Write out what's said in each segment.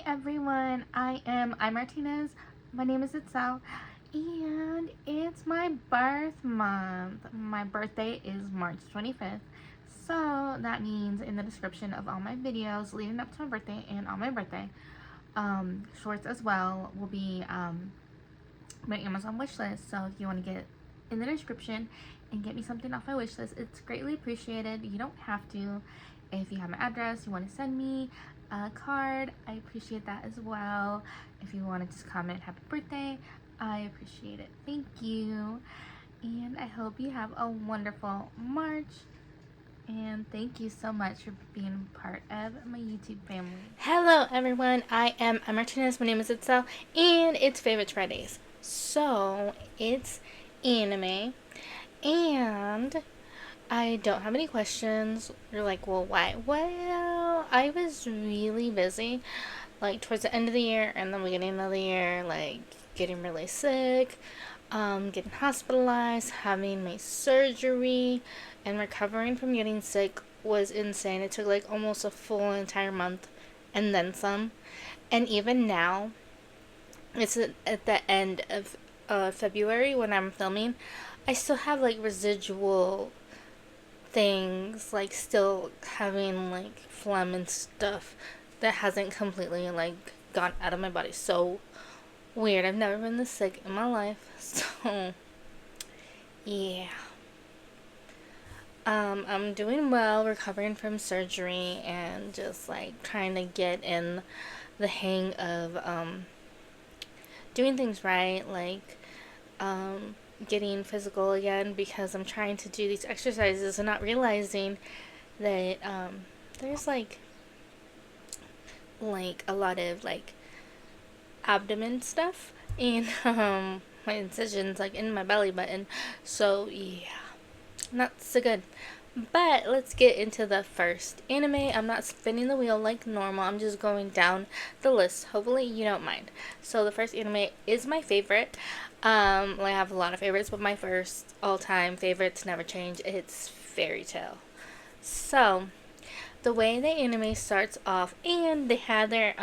everyone, I'm Martinez. My name is Itzell, and it's my birth month. My birthday is March 25th, so that means in the description of all my videos leading up to my birthday and on my birthday, shorts as well, will be my Amazon wish list. So if you want to get in the description and get me something off my wish list, it's greatly appreciated. You don't have to. If you have my address, you want to send me a card, I appreciate that as well. If you want to just comment happy birthday, I appreciate it. Thank you. And I hope you have a wonderful March. And thank you so much for being part of my YouTube family. Hello everyone, I am Martinez, my name is Itzell, and it's Favorites Fridays. So, it's anime, and I don't have any questions. You're like, well, why? Well, I was really busy, like, towards the end of the year and the beginning of the year, like, getting really sick, getting hospitalized, having my surgery, and recovering from getting sick was insane. It took like almost a full entire month and then some. And even now, it's at the end of February when I'm filming, I still have like residual things, like still having like phlegm and stuff that hasn't completely like gone out of my body. So weird. I've never been this sick in my life. So yeah. I'm doing well, recovering from surgery and just like trying to get in the hang of doing things right, like getting physical again because I'm trying to do these exercises and not realizing that there's like a lot of like abdomen stuff and my incisions like in my belly button. So yeah, not so good. But let's get into the first anime. I'm not spinning the wheel like normal. I'm just going down the list. Hopefully you don't mind. So the first anime is my favorite. I have a lot of favorites, but my first all-time favorites never change. It's Fairy Tail. So the way the anime starts off, and they had their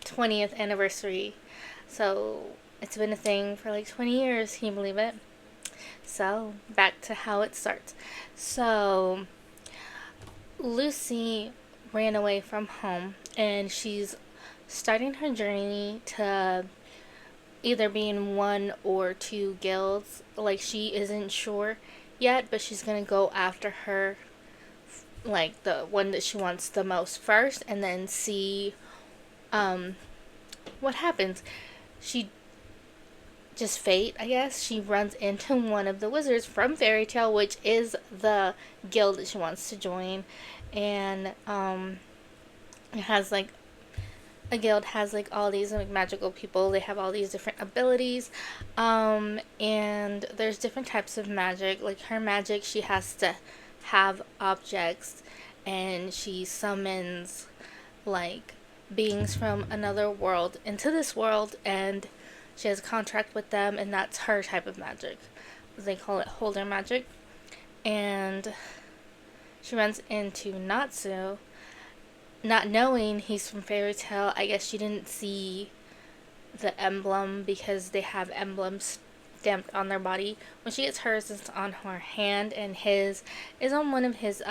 20th anniversary. So it's been a thing for like 20 years. Can you believe it? So, back to how it starts. So, Lucy ran away from home and she's starting her journey to either be in one or two guilds. Like, she isn't sure yet, but she's gonna go after her, like, the one that she wants the most first, and then see what happens. She just fate, I guess, she runs into one of the wizards from Fairy Tail, which is the guild that she wants to join. And it has like a guild has like all these like magical people. They have all these different abilities, and there's different types of magic. Like her magic, she has to have objects, and she summons like beings from another world into this world, and she has a contract with them, and that's her type of magic. They call it holder magic. And she runs into Natsu, not knowing he's from Fairy Tail. I guess she didn't see the emblem because they have emblems stamped on their body. When she gets hers, it's on her hand, and his is on one of his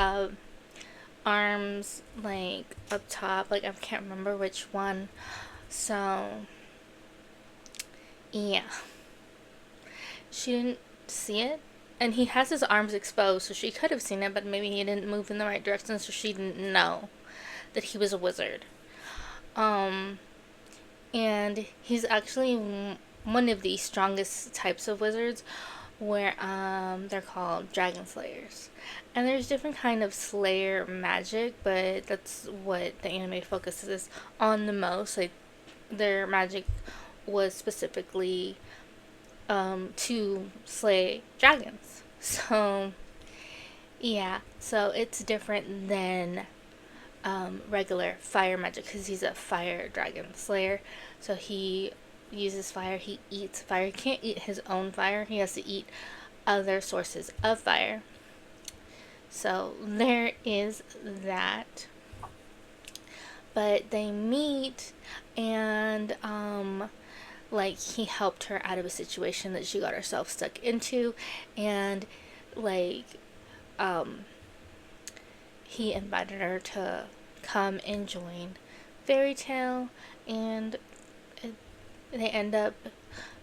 arms, like up top. Like I can't remember which one. So yeah. She didn't see it. And he has his arms exposed, so she could have seen it, but maybe he didn't move in the right direction, so she didn't know that he was a wizard. And he's actually one of the strongest types of wizards, where they're called dragon slayers. And there's different kind of slayer magic, but that's what the anime focuses on the most. Like their magic was specifically to slay dragons. So yeah, so it's different than regular fire magic because he's a fire dragon slayer. So he uses fire, he eats fire. He can't eat his own fire, he has to eat other sources of fire. So there is that. but they meet, and like, he helped her out of a situation that she got herself stuck into, and like he invited her to come and join Fairy Tale, and they end up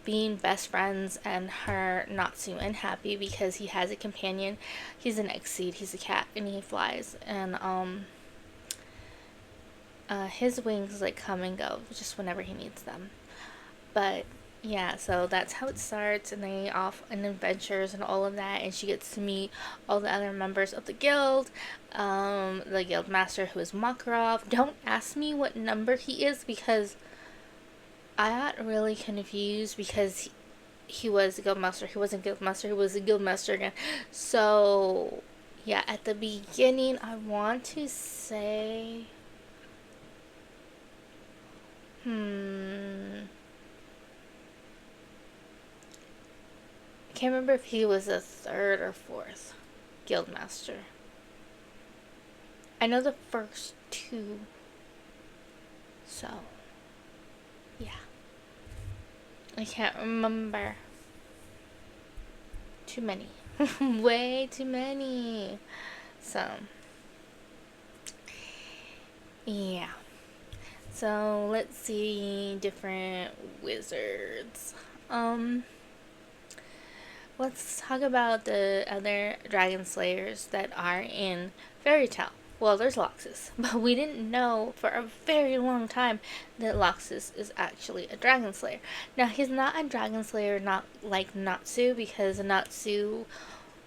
being best friends, and her not too unhappy because he has a companion. He's an Exceed, he's a cat, and he flies, and his wings like come and go just whenever he needs them. But yeah, so that's how it starts, and they off on adventures and all of that, and she gets to meet all the other members of the guild. The guild master, who is Makarov. Don't ask me what number he is, because I got really confused, because he was a guild master, he wasn't a guild master, he was a guild master again. So yeah, at the beginning, I want to say, I can't remember if he was a third or fourth guild master. I know the first two. So, yeah. I can't remember. Too many. Way too many. So, yeah. So, let's see different wizards. Let's talk about the other dragon slayers that are in Fairy Tale. Well, there's Loxus, but we didn't know for a very long time that Loxus is actually a dragon slayer. Now, he's not a dragon slayer, not like Natsu, because Natsu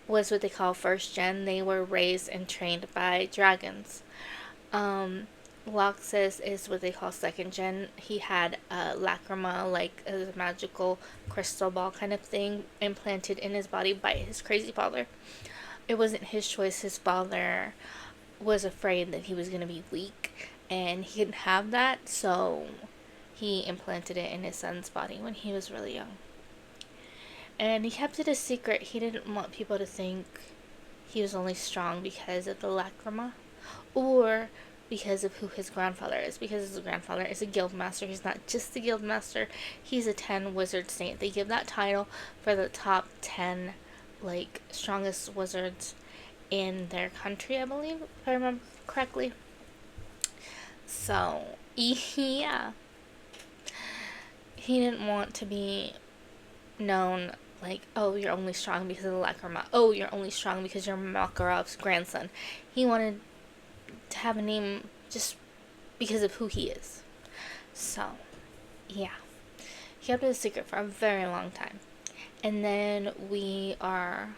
was what they call first gen. They were raised and trained by dragons. Loxus is what they call second gen. He had a lacrima, like a magical crystal ball kind of thing, implanted in his body by his crazy father. It wasn't his choice. His father was afraid that he was going to be weak, and he didn't have that, so he implanted it in his son's body when he was really young. And he kept it a secret. He didn't want people to think he was only strong because of the lacrima, or because of who his grandfather is, because his grandfather is a guild master. He's not just a guild master, he's a 10 wizard saint. They give that title for the top 10 like strongest wizards in their country, I believe, if I remember correctly. So yeah, he didn't want to be known like, oh, you're only strong because of the lacrima, oh, you're only strong because you're Makarov's grandson. He wanted to have a name just because of who he is. So, yeah. He kept it a secret for a very long time. And then we are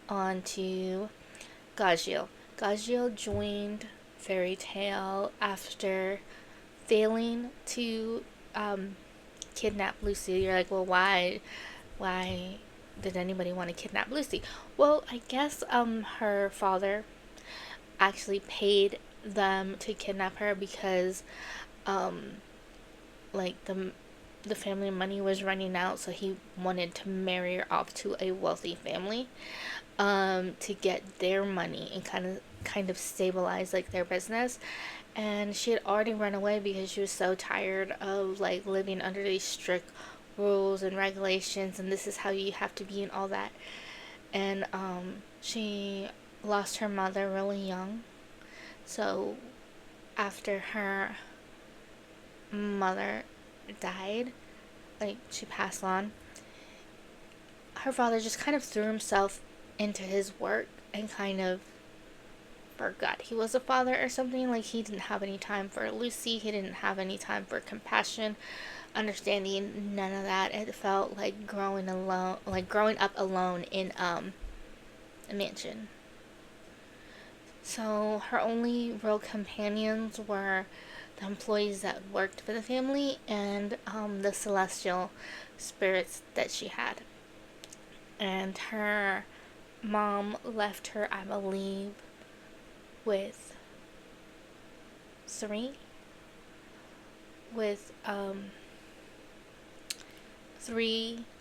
on to Gajiel. Gajiel joined Fairy Tale after failing to kidnap Lucy. You're like, well, why did anybody want to kidnap Lucy? Well, I guess her father actually paid them to kidnap her because like the family money was running out, so he wanted to marry her off to a wealthy family to get their money and kind of stabilize like their business. And she had already run away because she was so tired of like living under these strict rules and regulations, and this is how you have to be and all that. And she lost her mother really young. So after her mother died, like she passed on, her father just kind of threw himself into his work and kind of forgot he was a father or something. Like, he didn't have any time for Lucy, he didn't have any time for compassion, understanding, none of that. It felt like growing up alone in a mansion. So her only real companions were the employees that worked for the family and the celestial spirits that she had. And her mom left her, I believe, with three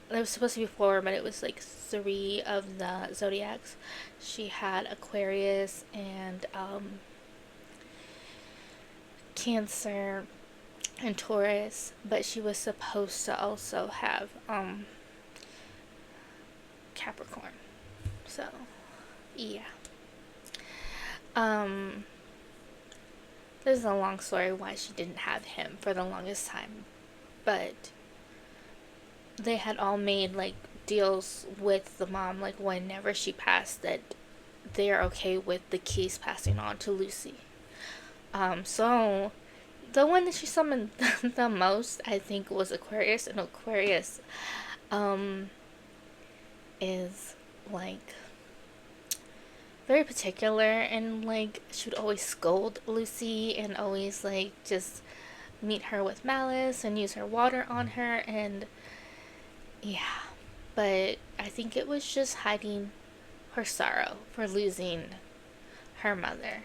there was supposed to be four, but it was like three of the zodiacs. She had Aquarius and Cancer and Taurus, but she was supposed to also have Capricorn. So, yeah. Um, this is a long story why she didn't have him for the longest time, but they had all made like deals with the mom, like whenever she passed, that they're okay with the keys passing on to Lucy. So the one that she summoned the most, I think, was Aquarius, and Aquarius, is like very particular, and like she would always scold Lucy and always like just meet her with malice and use her water on her, and yeah. But I think it was just hiding her sorrow for losing her mother.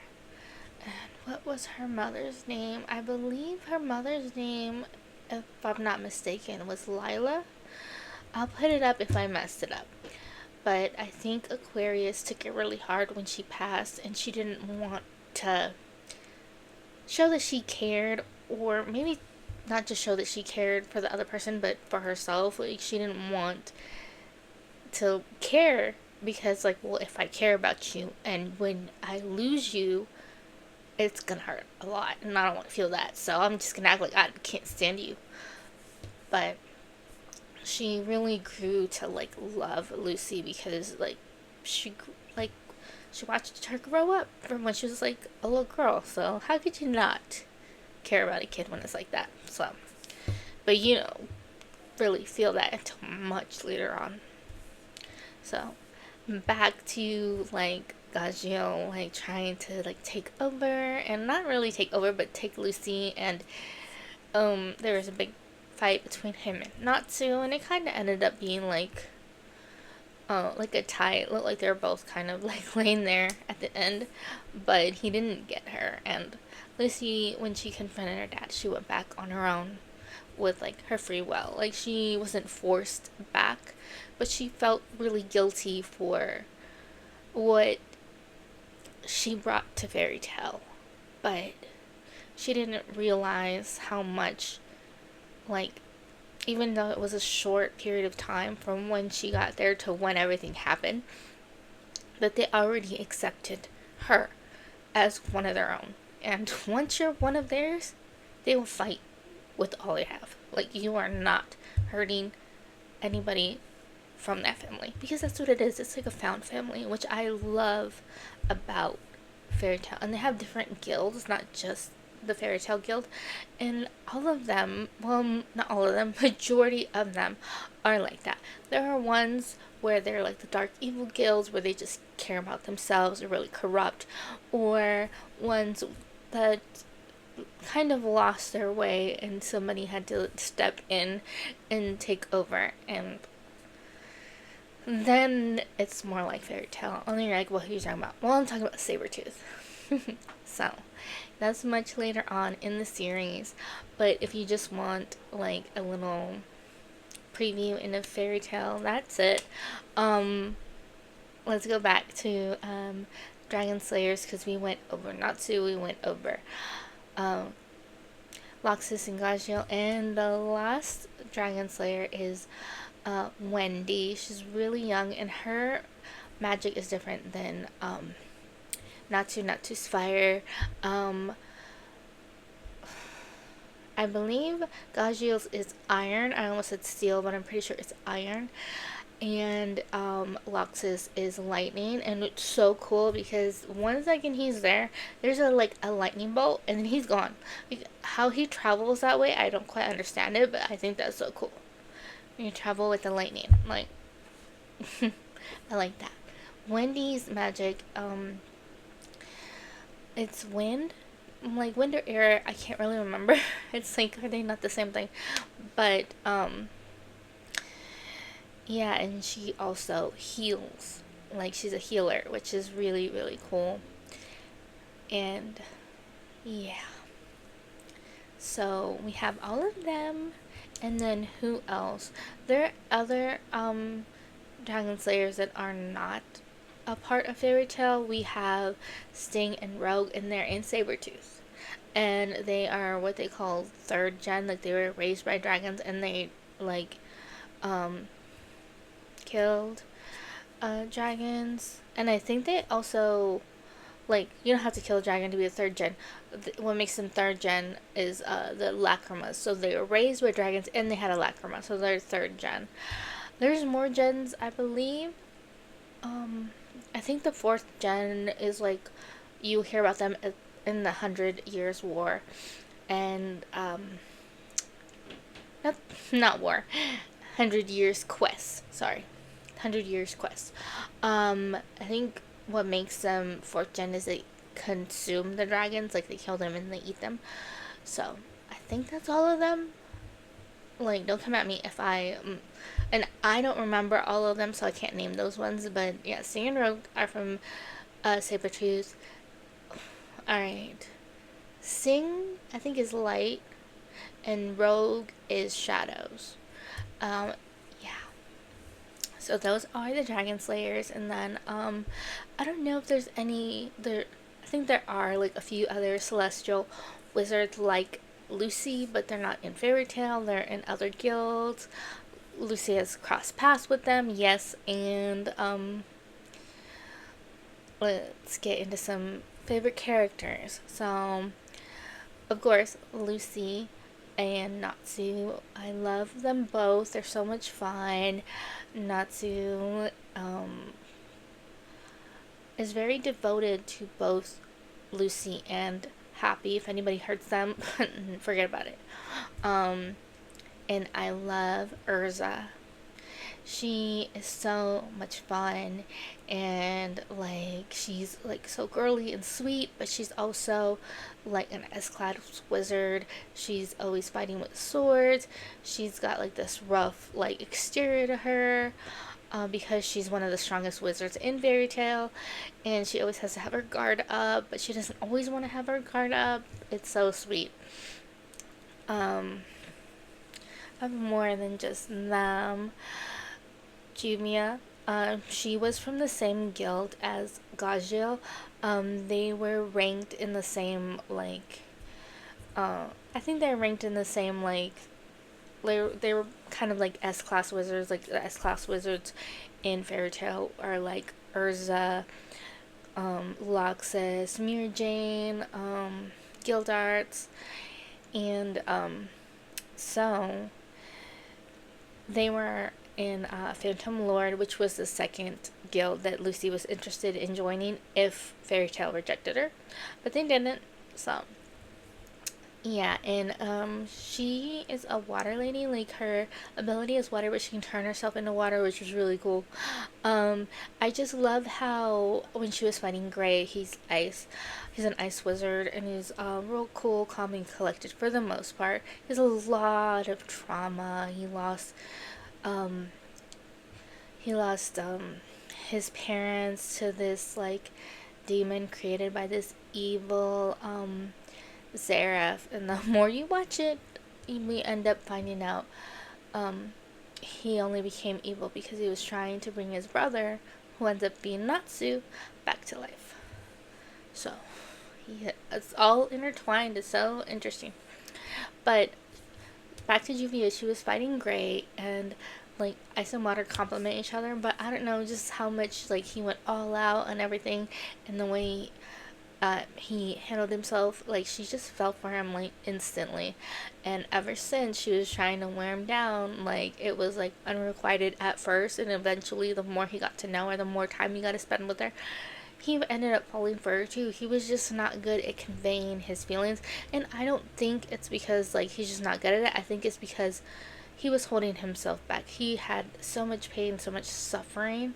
And what was her mother's name? I believe her mother's name, if I'm not mistaken, was Lila. I'll put it up if I messed it up. But I think Aquarius took it really hard when she passed, and she didn't want to show that she cared, or maybe not just show that she cared for the other person, but for herself. Like, she didn't want to care because, like, well, if I care about you and when I lose you, it's gonna hurt a lot, and I don't want to feel that, so I'm just gonna act like I can't stand you. But she really grew to like love Lucy because like she watched her grow up from when she was like a little girl. So how could you not care about a kid when it's like that? So, but you know, really feel that until much later on. So back to like Gagio like trying to like take over, and not really take over but take Lucy, and there was a big fight between him and Natsu, and it kind of ended up being like a tie. It looked like they were both kind of like laying there at the end, but he didn't get her. And Lucy, when she confronted her dad, she went back on her own with like her free will. Like, she wasn't forced back, but she felt really guilty for what she brought to Fairy Tale. But she didn't realize how much, like, even though it was a short period of time from when she got there to when everything happened, that they already accepted her as one of their own. And once you're one of theirs, they will fight with all they have. Like, you are not hurting anybody from that family, because that's what it is. It's like a found family, which I love about Fairy Tale. And they have different guilds, not just the Fairy Tale Guild, and all of them, well, not all of them, majority of them are like that. There are ones where they're like the dark evil guilds, where they just care about themselves, are really corrupt, or ones that kind of lost their way and somebody had to step in and take over, and then it's more like Fairy Tale. Only you're like, well, who are you talking about? Well, I'm talking about Sabretooth. So that's much later on in the series, but if you just want like a little preview in a Fairy Tale, that's it. Let's go back to Dragon Slayers, because we went over Natsu, we went over Loxus and Gagio, and the last Dragon Slayer is Wendy. She's really young, and her magic is different than Natsu's fire. I believe Gagio's is iron. I almost said steel, but I'm pretty sure it's iron. And Loxus is lightning, and it's so cool because one second he's there, there's a lightning bolt, and then he's gone. Like, how he travels that way, I don't quite understand it, but I think that's so cool. When you travel with the lightning, like I like that. Wendy's magic, it's wind, like wind or air. I can't really remember. It's like, are they not the same thing? But yeah, and she also heals. Like, she's a healer, which is really, really cool. And yeah. So we have all of them. And then who else? There are other Dragon Slayers that are not a part of Fairy Tale. We have Sting and Rogue, and they're in Sabretooth. and they are what they call third gen. Like, they were raised by dragons, and they like killed dragons. And I think they also, like, you don't have to kill a dragon to be a third gen. What makes them third gen is the lacrimas. So they were raised by dragons and they had a lacrima, so they're third gen. There's more gens, I believe. I think the fourth gen is like, you hear about them in the 100 Years War, and not war, 100 Years Quest. Sorry, 100 Years Quest. I think what makes them fourth gen is they consume the dragons, like they kill them and they eat them. So I think that's all of them. Like, don't come at me if and I don't remember all of them, so I can't name those ones. But yeah, Sting and Rogue are from Sabretooth. Alright. Sting, I think, is light, and Rogue is shadows. Yeah. So those are the Dragon Slayers, and then, I don't know if there's any, I think there are, like, a few other celestial wizards, like Lucy, but they're not in Fairy Tale, they're in other guilds. Lucy has crossed paths with them, yes, and, let's get into some favorite characters. So, of course, Lucy and Natsu. I love them both. They're so much fun. Natsu is very devoted to both Lucy and Happy. If anybody hurts them, forget about it. And I love Urza. She is so much fun, and like, she's like so girly and sweet, but she's also like an S-class wizard. She's always fighting with swords. She's got like this rough like exterior to her, because she's one of the strongest wizards in Fairy Tale, and she always has to have her guard up, but she doesn't always want to have her guard up. It's so sweet. I have more than just them. Jumia. She was from the same guild as Gajil. They were ranked in the same, like, I think they're ranked in the same, like, they were kind of like S-class wizards. Like, the S-class wizards in Fairy Tale are like Urza, Loxus, Mirjane, Guild Arts, and, so they were in Phantom Lord, which was the second guild that Lucy was interested in joining if Fairy Tale rejected her, but they didn't. So yeah, and she is a water lady. Like, her ability is water, but she can turn herself into water, which is really cool. I just love how when she was fighting Gray, he's ice. He's an ice wizard, and he's real cool, calm, and collected for the most part. He has a lot of trauma. He lost his parents to this like demon created by this evil Seraph, and the more you watch it, we end up finding out he only became evil because he was trying to bring his brother, who ends up being Natsu, back to life. So it's all intertwined. It's so interesting. But back to Juvia, she was fighting Gray, and like, ice and water complement each other, but I don't know just how much like he went all out and everything, and the way he handled himself. Like, she just fell for him like instantly, and ever since, she was trying to wear him down. Like, it was like unrequited at first, and eventually the more he got to know her, the more time he got to spend with her, he ended up falling for her too. He was just not good at conveying his feelings, and I don't think it's because like he's just not good at it. I think it's because he was holding himself back. He had so much pain, so much suffering,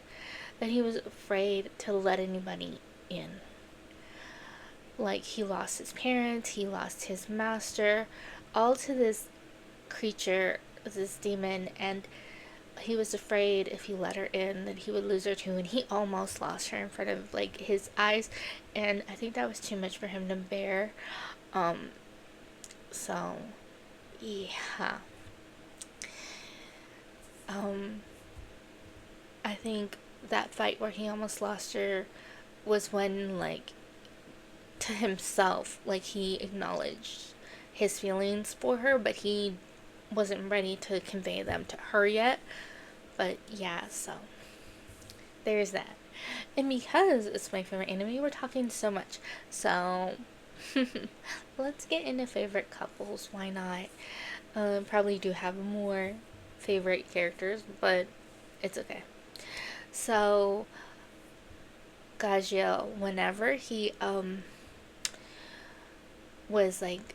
that he was afraid to let anybody in. Like, he lost his parents, he lost his master, all to this creature, this demon, and he was afraid if he let her in that he would lose her too, and he almost lost her in front of like his eyes, and I think that was too much for him to bear. So yeah. I think that fight where he almost lost her was when, like, to himself, like he acknowledged his feelings for her, but he wasn't ready to convey them to her yet. But yeah, so there's that. And because it's my favorite anime, we're talking so much. So let's get into favorite couples. Why not? Probably do have more favorite characters, but it's okay. So Gajiel, whenever he was like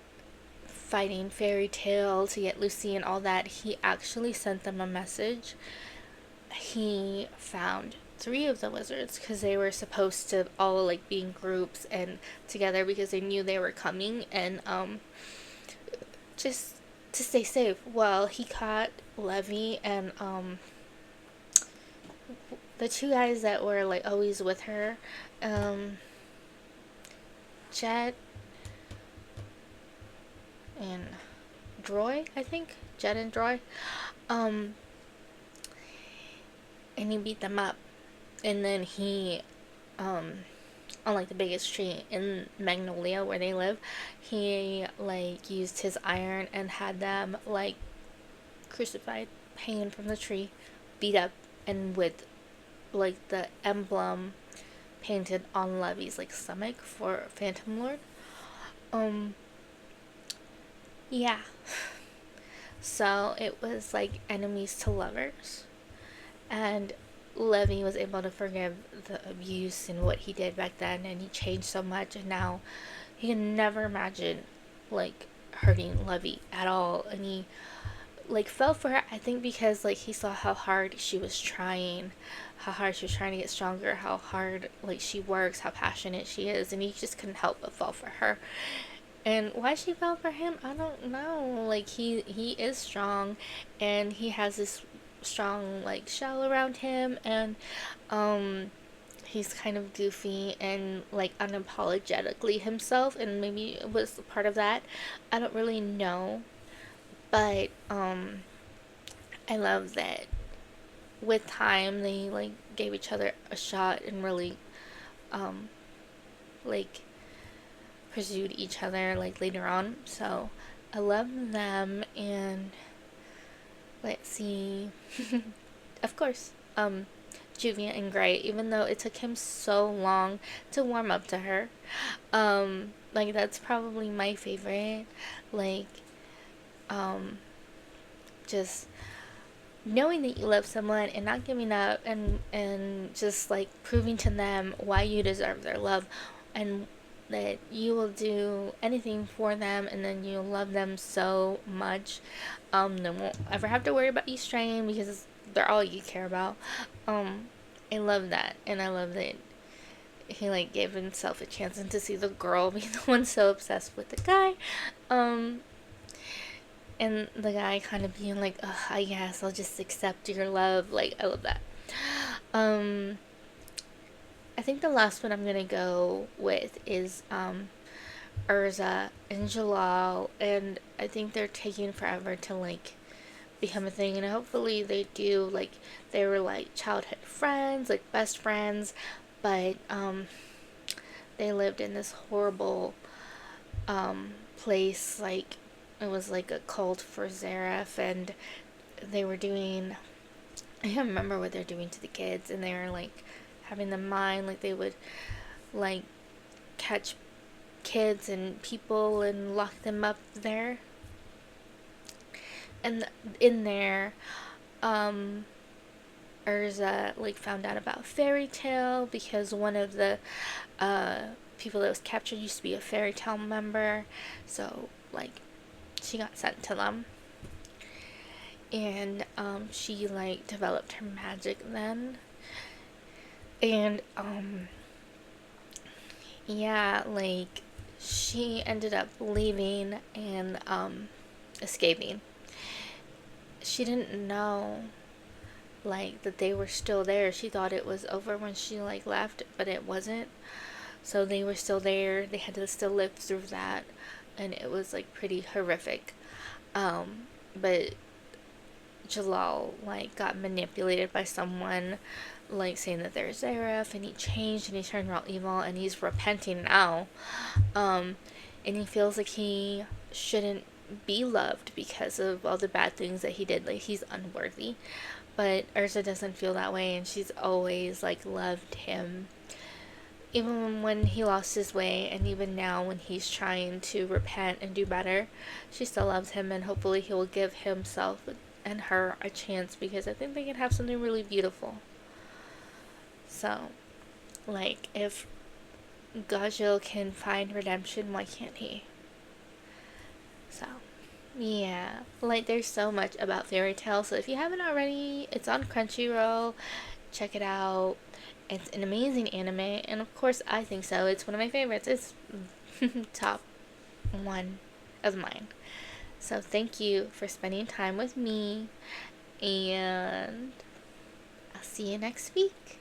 fighting Fairy Tale to get Lucy and all that, he actually sent them a message. He found three of the wizards because they were supposed to all like be in groups and together because they knew they were coming, and just to stay safe. Well, he caught Levy and the two guys that were like always with her, Jet and Droy, I think. Jet and Droy. And he beat them up. And then he, on like the biggest tree in Magnolia where they live, he like used his iron and had them like crucified, hanging from the tree, beat up, and with like the emblem painted on Levy's like stomach for Phantom Lord. Yeah. So it was like enemies to lovers. And Levy was able to forgive the abuse and what he did back then, and he changed so much, and now he can never imagine like hurting Levy at all. And he like fell for her, I think, because like he saw how hard she was trying, to get stronger, how hard like she works, how passionate she is, and he just couldn't help but fall for her. And why she fell for him, I don't know. Like he is strong, and he has this strong like shell around him, and he's kind of goofy and like unapologetically himself, and maybe it was part of that. I don't really know, but I love that with time they like gave each other a shot and really like pursued each other like later on. So I love them. And let's see. Of course, Juvia and Gray, even though it took him so long to warm up to her. Like that's probably my favorite. Like just knowing that you love someone and not giving up, and just like proving to them why you deserve their love, and that you will do anything for them, and then you love them so much. They won't ever have to worry about you straying because they're all you care about. I love that, and I love that he like gave himself a chance, and to see the girl be the one so obsessed with the guy, and the guy kind of being like, ugh, I guess I'll just accept your love. Like, I love that. I think the last one I'm gonna go with is Urza and Jalal, and I think they're taking forever to like become a thing, and hopefully they do. Like they were like childhood friends, like best friends, but they lived in this horrible place. Like it was like a cult for Zareth, and they were doing, I can't remember what they're doing to the kids, and they were like having them mind, like they would like catch kids and people and lock them up there. And in there, Urza like found out about Fairy Tale because one of the people that was captured used to be a Fairy Tale member, so like she got sent to them, and she like developed her magic then, and yeah, like she ended up leaving and escaping. She didn't know like that they were still there. She thought it was over when she like left, but it wasn't. So they were still there. They had to still live through that, and it was like pretty horrific. But Jalal like got manipulated by someone like saying that there's Zareth and he changed and he turned real evil and he's repenting now. And he feels like he shouldn't be loved because of all the bad things that he did. Like, he's unworthy. But Ursa doesn't feel that way, and she's always like loved him. Even when he lost his way, and even now when he's trying to repent and do better, she still loves him, and hopefully he will give himself and her a chance, because I think they can have something really beautiful. So, like, if Gajil can find redemption, why can't he? So, yeah. Like, there's so much about Fairy Tail, so if you haven't already, it's on Crunchyroll. Check it out. It's an amazing anime, and of course I think so. It's one of my favorites. It's top one of mine. So thank you for spending time with me, and I'll see you next week.